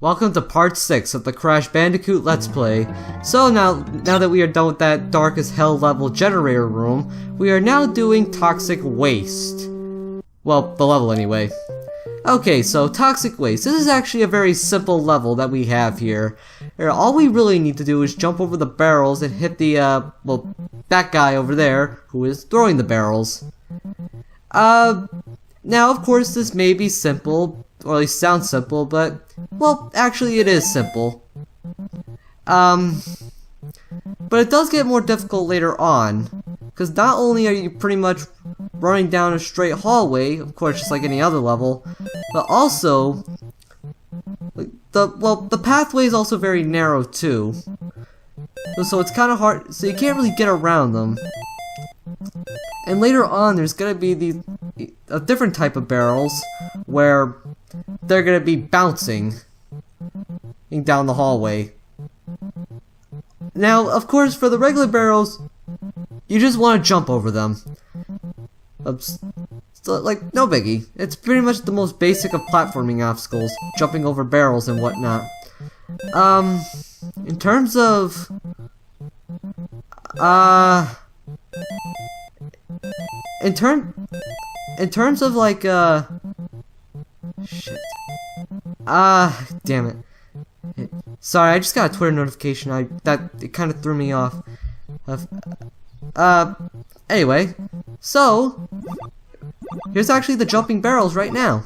Welcome to part 6 of the Crash Bandicoot Let's Play. So now that we are done with that dark as hell level generator room, we are now doing Toxic Waste. Well, the level anyway. Okay, so Toxic Waste. This is actually a very simple level that we have here. All we really need to do is jump over the barrels and hit the, well, that guy over there who is throwing the barrels. Now of course this may be simple, or at least sounds simple, but, well, actually it is simple. But it does get more difficult later on, because not only are you pretty much running down a straight hallway, of course just like any other level, but also, the pathway is also very narrow too. So it's kind of hard, so you can't really get around them. And later on there's gonna be a different type of barrels, where they're gonna be bouncing down the hallway. Now, of course, for the regular barrels, you just want to jump over them. So, like, no biggie. It's pretty much the most basic of platforming obstacles, jumping over barrels and whatnot. In terms of... In terms of, like, shit. Damn it. Sorry, I just got a Twitter notification. It kind of threw me off. Anyway, so here's actually the jumping barrels right now.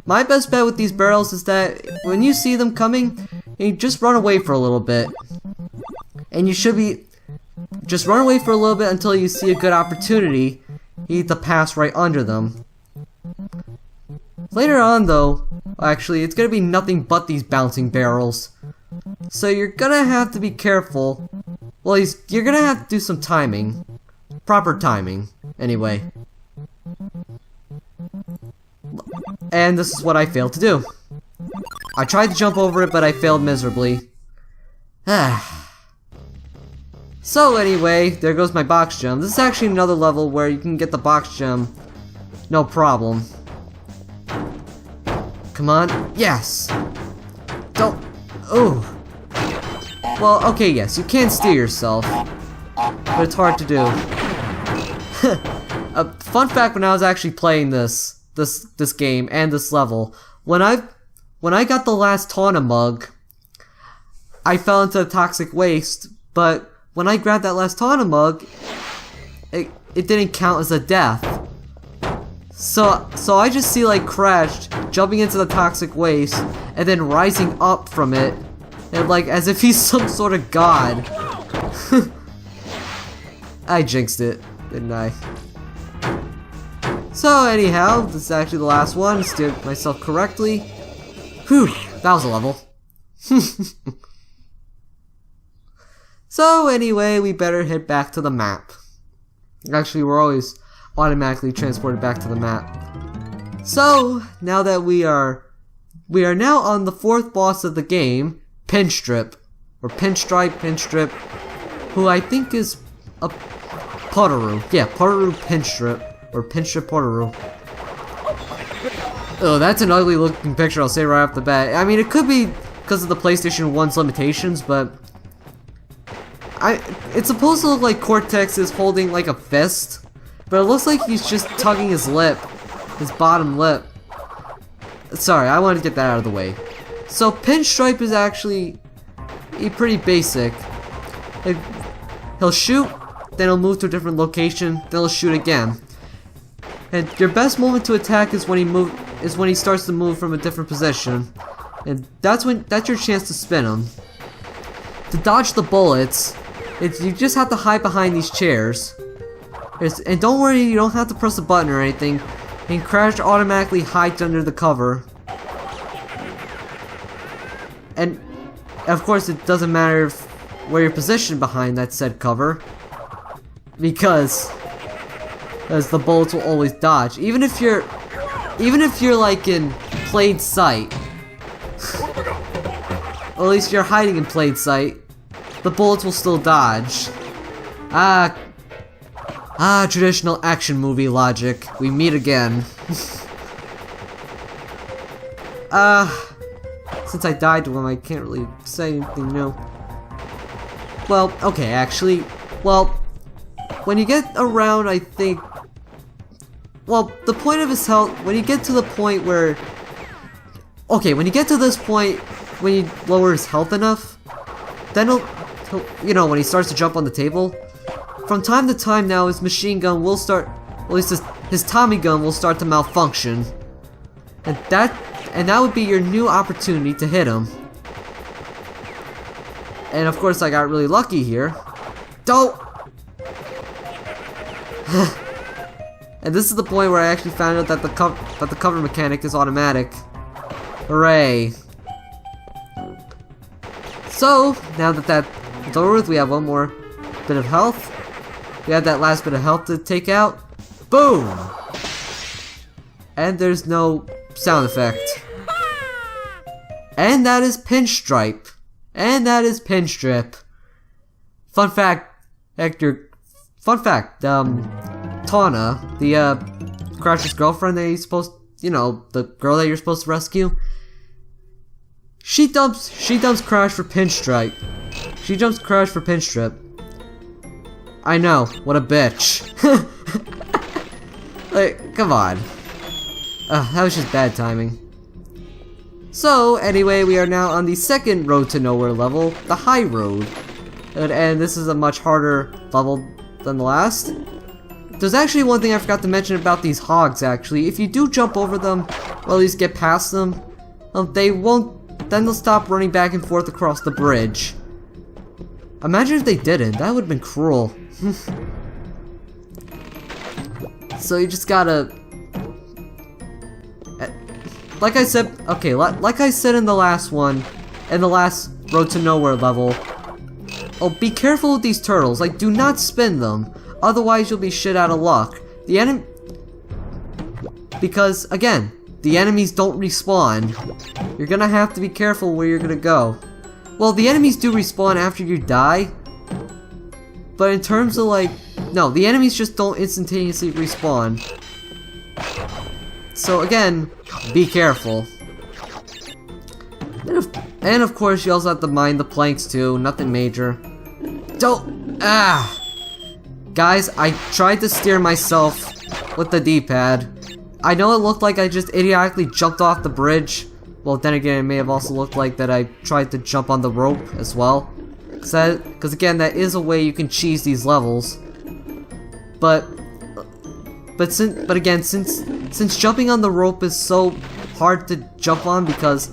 My best bet with these barrels is that when you see them coming, you just run away for a little bit. And you should be just run away for a little bit until you see a good opportunity to pass right under them. Later on though, actually, it's gonna be nothing but these bouncing barrels. So you're gonna have to be careful. Well, you're gonna have to do some timing. Proper timing, anyway. And this is what I failed to do. I tried to jump over it, but I failed miserably. So anyway, there goes my box gem. This is actually another level where you can get the box gem no problem. Come on. Yes! Don't... Ooh. Well, okay, yes, you can steer yourself, but it's hard to do. Fun fact, when I was actually playing this game and this level, when I got the last Tawna mug, I fell into the Toxic Waste, but when I grabbed that last Tawna mug, it didn't count as a death. So I just see like Crash jumping into the Toxic Waste and then rising up from it, and like as if he's some sort of god. I jinxed it, didn't I? So anyhow, this is actually the last one. Steered myself correctly. Whew, that was a level. So anyway, we better head back to the map. Actually, we're always automatically transported back to the map. So now that we are now on the 4th boss of the game, Pinstrip, or Pinstrip, who I think is a Potaru. Yeah, Potaru Pinstrip, or Pinstrip Potaru. Oh, that's an ugly looking picture, I'll say right off the bat. I mean, it could be because of the PlayStation 1's limitations, but it's supposed to look like Cortex is holding like a fist. But it looks like he's just tugging his lip. His bottom lip. Sorry, I wanted to get that out of the way. So Pinstripe is actually pretty basic. He'll shoot, then he'll move to a different location, then he'll shoot again. And your best moment to attack is when he starts to move from a different position. And that's your chance to spin him. To dodge the bullets, you just have to hide behind these chairs. And don't worry, you don't have to press a button or anything. And Crash automatically hides under the cover. And of course it doesn't matter where you're positioned behind that said cover, because the bullets will always dodge. Even if you're like in plain sight. Or at least you're hiding in plain sight, the bullets will still dodge. Traditional action movie logic. We meet again. since I died to him, I can't really say anything new. Well, okay, actually, well, when you get around, I think, well, the point of his health, when you get to the point where, okay, when you get to this point, when you lower his health enough, then he'll you know, when he starts to jump on the table, from time to time now, his machine gun will start, at least his Tommy gun will start to malfunction. And that would be your new opportunity to hit him. And of course I got really lucky here. Don't! And this is the point where I actually found out that the cover mechanic is automatic. Hooray. So, now that that's over with, we have one more bit of health. We have that last bit of health to take out. Boom! And there's no sound effect. And that is Pinstripe. And that is Pinstrip. Fun fact, Hector. Fun fact, Tawna, the Crash's girlfriend that you're supposed, you know, the girl that you're supposed to rescue. She dumps Crash for Pinstripe. She jumps Crash for Pinstrip. I know, what a bitch. Like, come on. That was just bad timing. So, anyway, we are now on the second Road to Nowhere level, the High Road. And this is a much harder level than the last. There's actually one thing I forgot to mention about these hogs, actually. If you do jump over them, or at least get past them, they won't, then they'll stop running back and forth across the bridge. Imagine if they didn't, that would have been cruel. So you just gotta... Like I said, okay, like I said in the last one, in the last Road to Nowhere level, oh, be careful with these turtles, like, do not spin them, otherwise you'll be shit out of luck. Because, again, the enemies don't respawn. You're gonna have to be careful where you're gonna go. Well, the enemies do respawn after you die, but in terms of, like, no, the enemies just don't instantaneously respawn. So, again, be careful. And of course, you also have to mind the planks too. Nothing major. Don't. Guys, I tried to steer myself with the D-pad. I know it looked like I just idiotically jumped off the bridge. Well, then again, it may have also looked like that I tried to jump on the rope as well. Because again, that is a way you can cheese these levels. But again, since jumping on the rope is so hard to jump on because,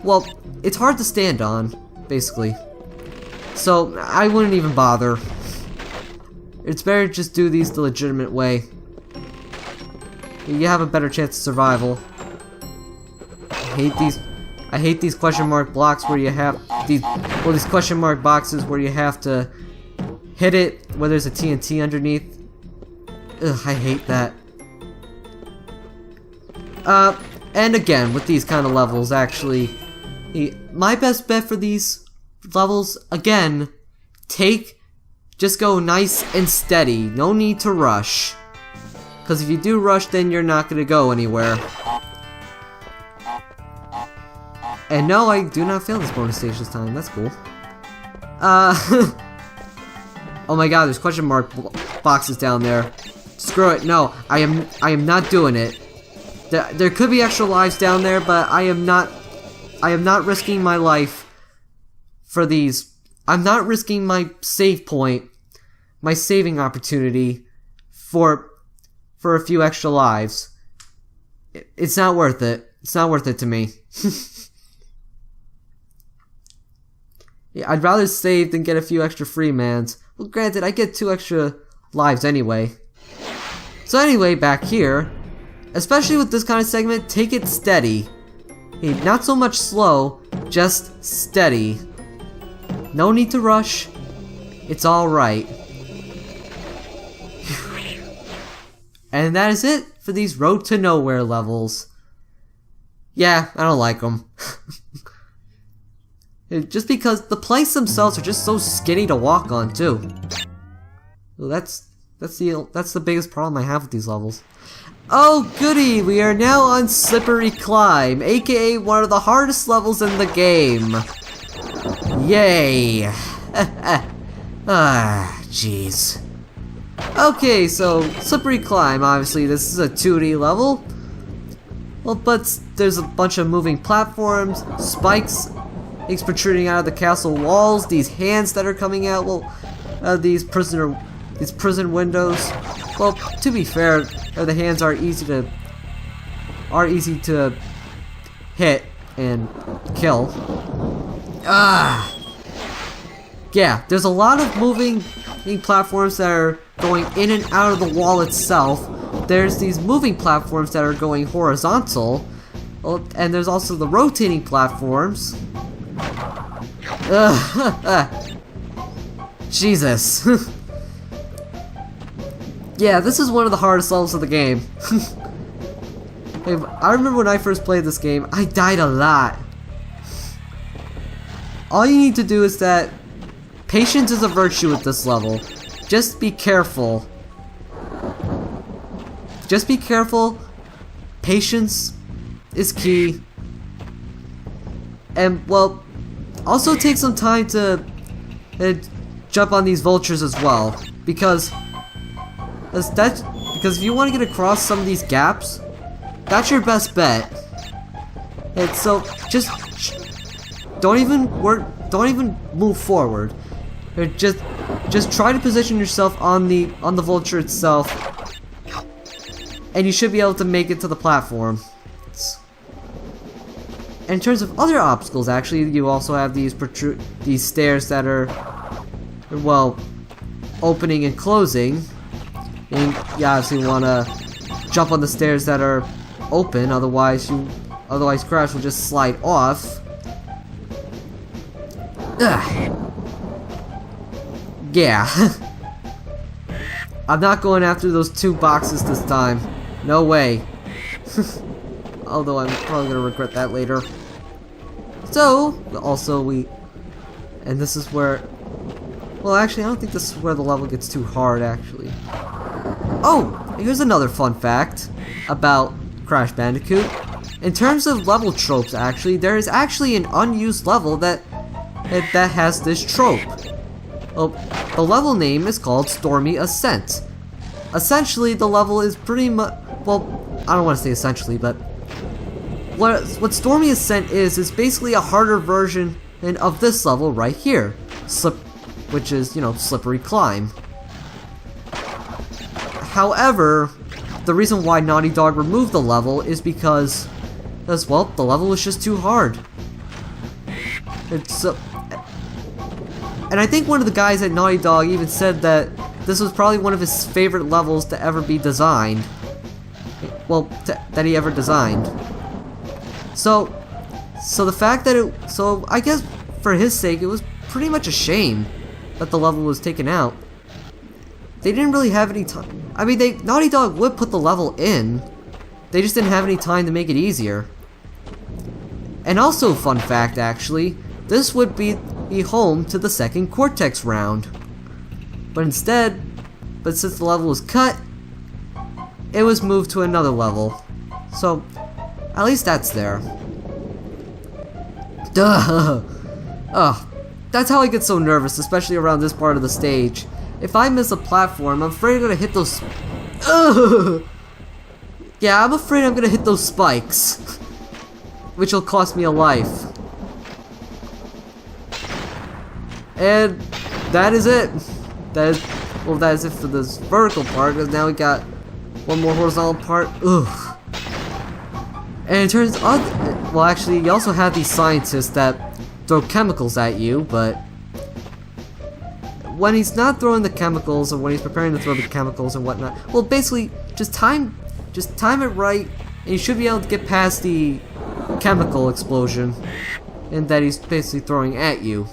well, it's hard to stand on, basically. So, I wouldn't even bother. It's better to just do these the legitimate way. You have a better chance of survival. I hate these question mark blocks where you have these question mark boxes where you have to hit it where there's a TNT underneath. Ugh, I hate that. And again, with these kind of levels, actually, my best bet for these levels, again, just go nice and steady. No need to rush. Because if you do rush, then you're not going to go anywhere. And no, I do not fail this bonus stage this time. That's cool. Oh my god, there's question mark boxes down there. Screw it. No, I am not doing it. There could be extra lives down there, but I am not risking my life for these. I'm not risking my save point, my saving opportunity for a few extra lives. It's not worth it. It's not worth it to me. Yeah, I'd rather save than get a few extra free mans. Well, granted, I get 2 extra lives anyway. So anyway, back here, especially with this kind of segment, take it steady. Hey, not so much slow, just steady. No need to rush. It's alright. And that is it for these Road to Nowhere levels. Yeah, I don't like them. Just because the planks themselves are just so skinny to walk on too. Well, that's the biggest problem I have with these levels. Oh goody, we are now on Slippery Climb, aka one of the hardest levels in the game. Yay. Ah, jeez. Okay, so Slippery Climb, obviously this is a 2D level. Well, but there's a bunch of moving platforms, spikes protruding out of the castle walls, these hands that are coming out, well, these prison windows. Well, to be fair, the hands are easy to hit and kill. Ah. Yeah, there's a lot of moving platforms that are going in and out of the wall itself. There's these moving platforms that are going horizontal, and there's also the rotating platforms. Jesus. Yeah, this is one of the hardest levels of the game. I remember when I first played this game, I died a lot. All you need to do is that patience is a virtue at this level. Just be careful. Just be careful. Patience is key. And, well, also take some time to jump on these vultures as well. Because if you want to get across some of these gaps, that's your best bet. And so just don't even move forward. Just try to position yourself on the vulture itself, and you should be able to make it to the platform. In terms of other obstacles, actually, you also have these stairs that are, well, opening and closing. And you obviously want to jump on the stairs that are open, otherwise Crash will just slide off. Ugh. Yeah. I'm not going after those 2 boxes this time. No way. Although I'm probably gonna regret that later. So, also and this is where, well, actually I don't think this is where the level gets too hard, actually. Oh, here's another fun fact about Crash Bandicoot. In terms of level tropes, actually, there is actually an unused level that has this trope. Well, the level name is called Stormy Ascent. Essentially, the level is pretty much, well, I don't want to say essentially, but what Stormy Ascent is basically a harder version of this level right here, which is, you know, Slippery Climb. However, the reason why Naughty Dog removed the level is because, well, the level was just too hard. And I think one of the guys at Naughty Dog even said that this was probably one of his favorite levels to ever be designed. Well, that he ever designed. So the fact that so I guess for his sake, it was pretty much a shame that the level was taken out. They didn't really have any time. I mean, Naughty Dog would put the level in. They just didn't have any time to make it easier. And also, fun fact, actually, this would be home to the second Cortex round. But since the level was cut, it was moved to another level. So, at least that's there. Duh! Ugh. That's how I get so nervous, especially around this part of the stage. If I miss a platform, I'm afraid I'm gonna hit those... Ugh! Yeah, I'm afraid I'm gonna hit those spikes. Which will cost me a life. And that is it. That is it for this vertical part, because now we got one more horizontal part. Ugh. And in terms of, well, actually, you also have these scientists that throw chemicals at you, but when he's not throwing the chemicals, or when he's preparing to throw the chemicals and whatnot, well, basically, just time it right, and you should be able to get past the chemical explosion, and that he's basically throwing at you.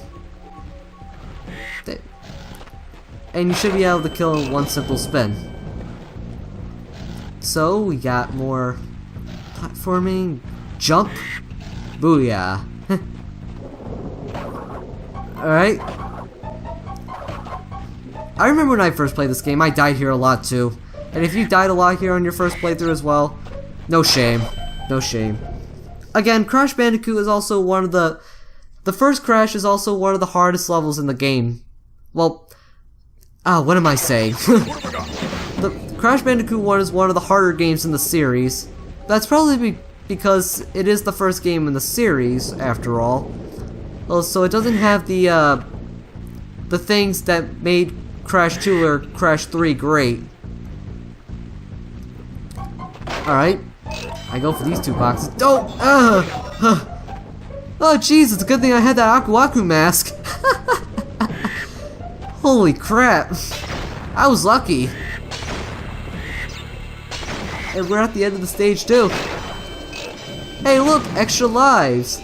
And you should be able to kill in one simple spin. So, we got more platforming, jump, booyah. Alright. I remember when I first played this game, I died here a lot too. And if you died a lot here on your first playthrough as well, no shame. No shame. Again, Crash Bandicoot is also one of the first Crash is also one of the hardest levels in the game. Well, what am I saying? The Crash Bandicoot 1 is one of the harder games in the series. That's probably because it is the first game in the series, after all. Well, so it doesn't have the things that made Crash 2 or Crash 3 great. Alright. I go for these 2 boxes. Don't! Oh, jeez, it's a good thing I had that Aku Aku mask. Holy crap. I was lucky. And we're at the end of the stage, too. Hey, look! Extra lives!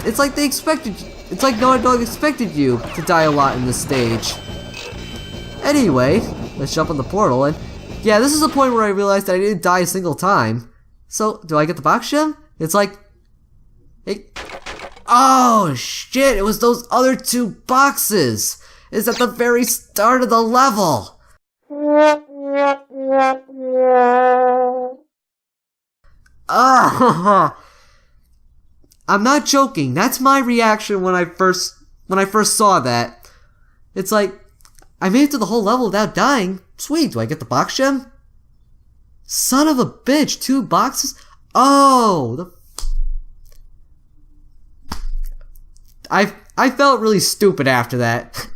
It's like they expected you. It's like Naughty Dog expected you to die a lot in this stage. Anyway, let's jump on the portal, and yeah, this is the point where I realized that I didn't die a single time. So, do I get the box gem? It's like... Oh, shit! It was those other 2 boxes! It's at the very start of the level! Ah! I'm not joking. That's my reaction when I first saw that. It's like, I made it to the whole level without dying. Sweet, do I get the box gem? Son of a bitch, 2 boxes? Oh! I felt really stupid after that.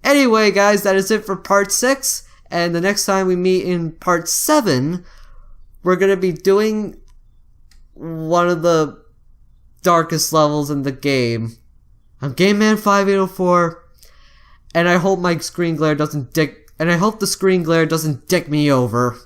Anyway, guys, that is it for part 6. And the next time we meet in part 7, we're gonna be doing one of the darkest levels in the game. I'm GameMan5804, and I hope my screen glare doesn't dick. And I hope the screen glare doesn't dick me over.